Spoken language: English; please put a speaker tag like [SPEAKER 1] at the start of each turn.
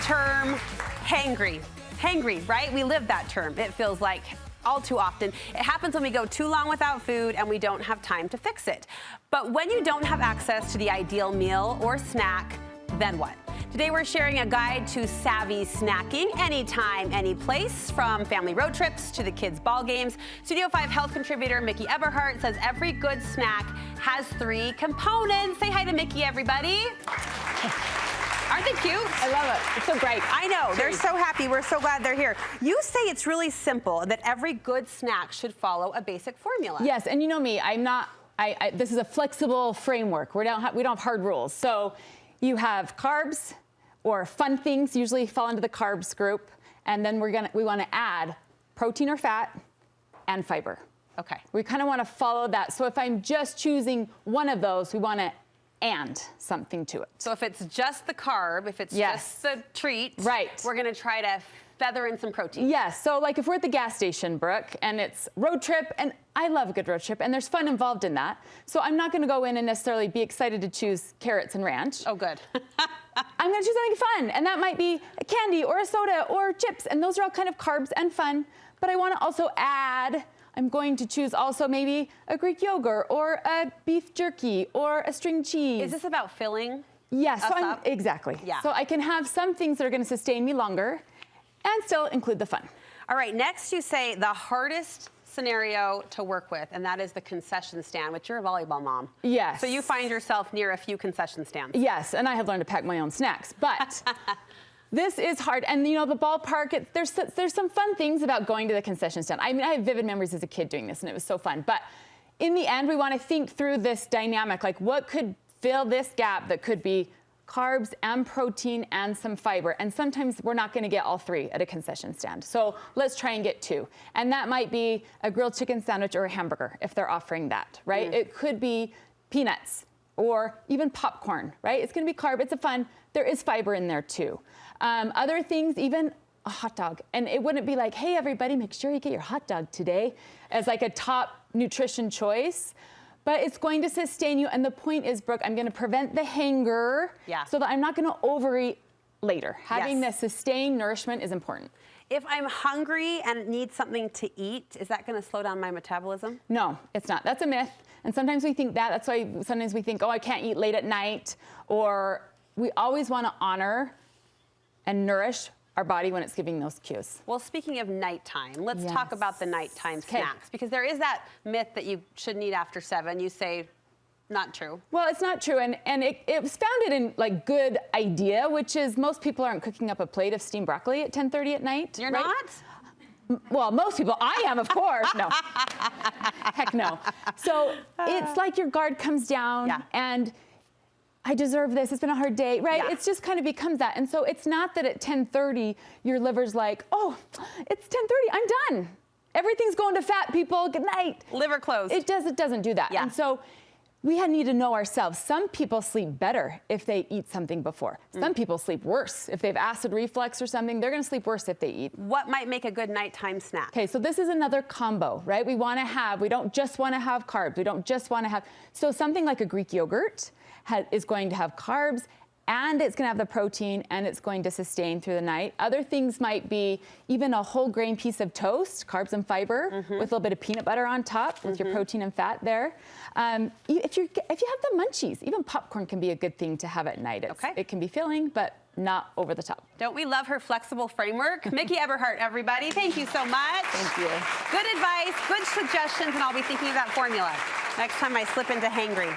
[SPEAKER 1] term hangry. Hangry, right? We live that term. It feels like all too often. It happens when we go too long without food and we don't have time to fix it. But when you don't have access to the ideal meal or snack, then what? Today we're sharing a guide to savvy snacking anytime, any place, from family road trips to the kids' ball games. Studio 5 health contributor Miki Eberhardt says every good snack has 3 components. Say hi to Miki, everybody. Aren't they cute?
[SPEAKER 2] I love it. It's so bright.
[SPEAKER 1] I know. They're so happy. We're so glad they're here. You say it's really simple, that every good snack should follow a basic formula.
[SPEAKER 2] Yes, and you know me, this is a flexible framework. We don't have hard rules. So you have carbs or fun things usually fall into the carbs group, and then we want to add protein or fat and fiber.
[SPEAKER 1] Okay.
[SPEAKER 2] We kind of want to follow that. So if I'm just choosing one of those, we want to and something to it.
[SPEAKER 1] So if it's just the carb, if it's just the treat,
[SPEAKER 2] right,
[SPEAKER 1] we're going to try to feather in some protein.
[SPEAKER 2] Yes, so like if we're at the gas station, Brooke, and it's road trip, and I love a good road trip, and there's fun involved in that. So I'm not going to go in and necessarily be excited to choose carrots and ranch.
[SPEAKER 1] Oh, good.
[SPEAKER 2] I'm going to choose something fun, and that might be a candy or a soda or chips, and those are all kind of carbs and fun. But I want to also add, I'm going to choose also maybe a Greek yogurt or a beef jerky or a string cheese.
[SPEAKER 1] Is this about filling?
[SPEAKER 2] Yes, exactly.
[SPEAKER 1] Yeah.
[SPEAKER 2] So I can have some things that are going to sustain me longer and still include the fun.
[SPEAKER 1] All right, next you say the hardest scenario to work with, and that is the concession stand, which you're a volleyball mom.
[SPEAKER 2] Yes.
[SPEAKER 1] So you find yourself near a few concession stands.
[SPEAKER 2] Yes, and I have learned to pack my own snacks, but this is hard. And you know, the ballpark, there's some fun things about going to the concession stand. I mean, I have vivid memories as a kid doing this, and it was so fun. But in the end, we want to think through this dynamic, like what could fill this gap that could be carbs and protein and some fiber. And sometimes we're not going to get all 3 at a concession stand. So let's try and get 2. And that might be a grilled chicken sandwich or a hamburger if they're offering that, right? It could be peanuts or even popcorn, right? It's going to be carb. It's a fun. There is fiber in there too. Other things, even a hot dog. And it wouldn't be like, hey, everybody, make sure you get your hot dog today as like a top nutrition choice. But it's going to sustain you. And the point is, Brooke, I'm going to prevent the hanger so that I'm not going to overeat later. Having the sustained nourishment is important.
[SPEAKER 1] If I'm hungry and need something to eat, is that going to slow down my metabolism?
[SPEAKER 2] No, it's not. That's a myth. And sometimes we think that. That's why sometimes we think, oh, I can't eat late at night. Or we always want to honor and nourish our body when it's giving those cues.
[SPEAKER 1] Well, speaking of nighttime, let's talk about the nighttime snacks, because there is that myth that you shouldn't eat after 7. You say not true.
[SPEAKER 2] Well, it's not true, and it was founded in like good idea, which is most people aren't cooking up a plate of steamed broccoli at 10:30 at night.
[SPEAKER 1] You're not?
[SPEAKER 2] Well, most people. I am, of course. No. Heck no. So it's like your guard comes down and I deserve this, it's been a hard day, right? It's just kind of becomes that. And so it's not that at 10:30, your liver's like, oh, it's 10:30, I'm done. Everything's going to fat, people, good night.
[SPEAKER 1] Liver closed.
[SPEAKER 2] It doesn't do that. And so we need to know ourselves. Some people sleep better if they eat something before. Some people sleep worse. If they have acid reflux or something, they're gonna sleep worse if they eat.
[SPEAKER 1] What might make a good nighttime snack?
[SPEAKER 2] Okay, so this is another combo, right? We don't just wanna have carbs. We don't just wanna have, so something like a Greek yogurt is going to have carbs, and it's going to have the protein, and it's going to sustain through the night. Other things might be even a whole grain piece of toast, carbs and fiber, with a little bit of peanut butter on top, with your protein and fat there. If you have the munchies, even popcorn can be a good thing to have at night. It can be filling, but not over the top.
[SPEAKER 1] Don't we love her flexible framework? Miki Eberhardt, everybody, thank you so much.
[SPEAKER 2] Thank you.
[SPEAKER 1] Good advice, good suggestions, and I'll be thinking of that formula next time I slip into hangry.